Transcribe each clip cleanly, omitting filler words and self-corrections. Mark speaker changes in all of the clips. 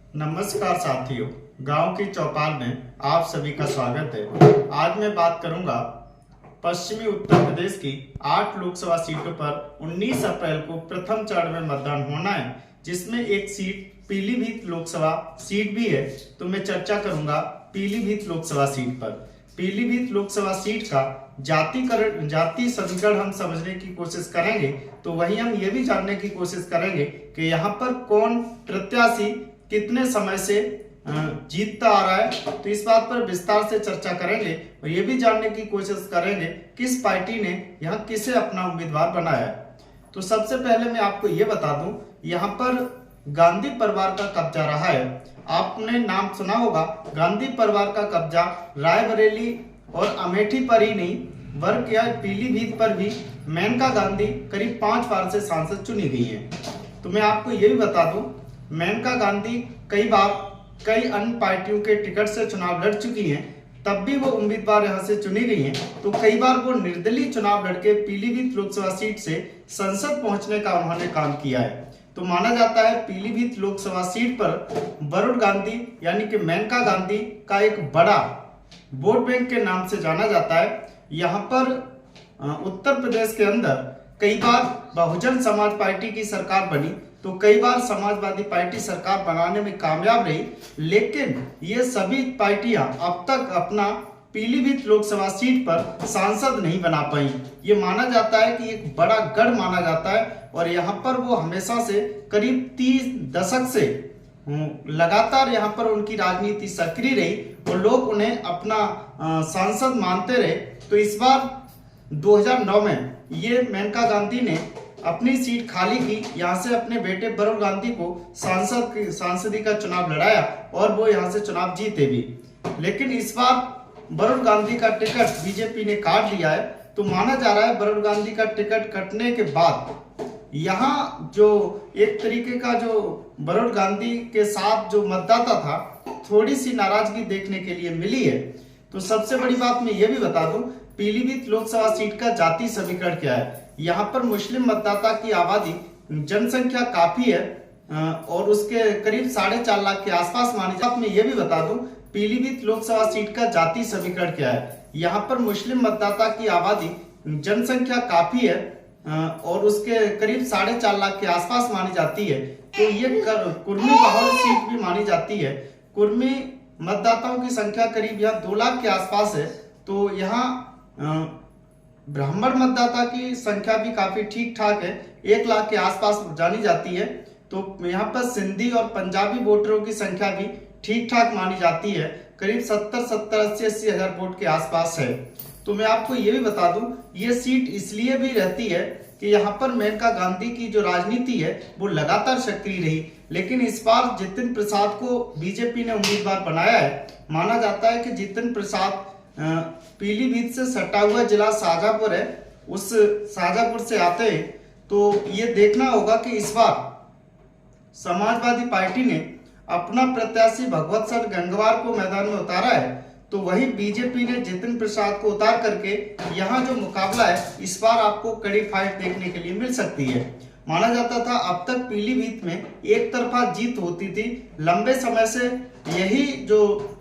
Speaker 1: नमस्कार साथियों, गांव की चौपाल में आप सभी का स्वागत है। आज मैं बात करूंगा पश्चिमी उत्तर प्रदेश की 8 लोकसभा सीटों पर 19 अप्रैल को प्रथम चरण में मतदान होना है, जिसमें एक सीट पीलीभीत लोकसभा सीट भी है। तो मैं चर्चा करूंगा पीलीभीत लोकसभा सीट पर। पीलीभीत लोकसभा सीट का जाति समीकरण हम समझने की कोशिश करेंगे, तो वहीं हम ये भी जानने की कोशिश करेंगे कि यहाँ पर कौन प्रत्याशी कितने समय से जीतता आ रहा है। तो इस बात पर विस्तार से चर्चा करेंगे और ये भी जानने की कोशिश करेंगे किस पार्टी ने यहाँ किसे अपना उम्मीदवार बनाया है। तो सबसे पहले मैं आपको ये बता दूं, यहाँ पर गांधी परिवार का कब्जा रहा है। आपने नाम सुना होगा, गांधी परिवार का कब्जा रायबरेली और अमेठी पर ही नहीं, बल्कि पीलीभीत पर भी मेनका गांधी करीब 5 बार से सांसद चुनी गई है। तो मैं आपको ये भी बता दूं, मेनका गांधी कई बार कई अन्य पार्टियों के टिकट से चुनाव लड़ चुकी हैं, तब भी वो उम्मीदवार यहां से चुनी गई हैं। तो कई बार वो निर्दलीय चुनाव लड़के पीलीभीत लोकसभा सीट से संसद पहुंचने का उन्होंने काम किया है। तो माना जाता है पीलीभीत लोकसभा सीट पर वरुण गांधी यानी कि मेनका गांधी का एक बड़ा वोट बैंक के नाम से जाना जाता है। यहाँ पर उत्तर प्रदेश के अंदर कई बार बहुजन समाज पार्टी की सरकार बनी, तो कई बार समाजवादी पार्टी सरकार बनाने में कामयाब रही, लेकिन ये सभी पार्टियां अब तक अपना पीलीभीत लोकसभा सीट पर सांसद नहीं बना पाई। ये माना जाता है कि एक बड़ा गढ़ माना जाता है और यहाँ पर वो हमेशा से करीब 30 दशक से लगातार यहाँ पर उनकी राजनीति सक्रिय रही और लोग उन्हें अपना सांसद मानते रहे। तो इस बार 2009 में ये मेनका गांधी ने अपनी सीट खाली की, यहाँ से अपने बेटे वरुण गांधी को सांसदी का चुनाव लड़ाया और वो यहाँ से चुनाव जीते भी। लेकिन इस बार वरुण गांधी का टिकट बीजेपी ने काट लिया है। तो माना जा रहा है वरुण गांधी का टिकट कटने के बाद यहाँ जो एक तरीके का जो वरुण गांधी के साथ जो मतदाता था, थोड़ी सी नाराजगी देखने के लिए मिली है। तो सबसे बड़ी बात मैं ये भी बता दूं, पीलीभीत लोकसभा सीट का जाति समीकरण क्या है। यहाँ पर मुस्लिम मतदाता की आबादी जनसंख्या काफी है और उसके करीब 4.5 लाख के आसपास मानी जाती है। मैं ये भी बता दूं, पीलीभीत लोकसभा सीट का जाति समीकरण क्या है। यहाँ पर मुस्लिम मतदाता की आबादी जनसंख्या काफी है और उसके करीब 4.5 लाख के आसपास मानी जाती है। तो ये कुर्मी बहुल सीट भी मानी जाती है। कुर्मी मतदाताओं की संख्या करीब यहाँ 2 लाख के आसपास है। तो यहाँ ब्राह्मण मतदाता की संख्या भी काफी ठीक ठाक है, 1 लाख के आसपास जानी जाती है। तो यहाँ पर सिंधी और पंजाबी वोटरों की संख्या भी ठीक ठाक मानी जाती है, करीब 70-80 हजार वोट के आसपास है। तो मैं आपको ये भी बता दूं, ये सीट इसलिए भी रहती है कि यहाँ पर मेनका गांधी की जो राजनीति है वो लगातार सक्रिय रही, लेकिन इस बार जितिन प्रसाद को बीजेपी ने उम्मीदवार बनाया है। माना जाता है कि जितिन प्रसाद पीलीभीत से सटा हुआ जिला शाजापुर है, उस शाजापुर से आते हैं। तो ये देखना होगा कि इस बार समाजवादी पार्टी ने अपना प्रत्याशी भगवत सर गंगवार को मैदान में उतारा है, तो वही बीजेपी ने जितिन प्रसाद को उतार करके यहाँ जो मुकाबला है इस बार आपको कड़ी फाइट देखने के लिए मिल सकती है। माना जाता था अब तक पीलीभीत में एक तरफा जीत होती थी, लंबे समय से यही जो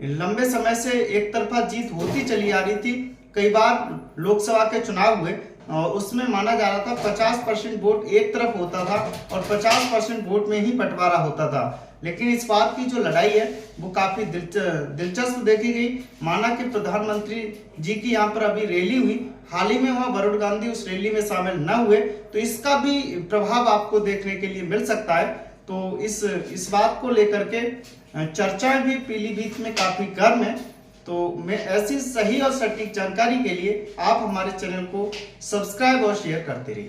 Speaker 1: लंबे समय से एक तरफा जीत होती चली आ रही थी। कई बार लोकसभा के चुनाव हुए और उसमें माना जा रहा था 50% वोट एक तरफ होता था और 50% वोट में ही बंटवारा होता था। लेकिन इस बार की जो लड़ाई है वो काफी दिलचस्प देखी गई। माना कि प्रधानमंत्री जी की यहाँ पर अभी रैली हुई, हाल ही में वहां वरुण गांधी उस रैली में शामिल न हुए, तो इसका भी प्रभाव आपको देखने के लिए मिल सकता है। तो इस बात को लेकर के चर्चाएं भी पीलीभीत में काफी गर्म है। तो मैं ऐसी सही और सटीक जानकारी के लिए आप हमारे चैनल को सब्सक्राइब और शेयर करते रहिए।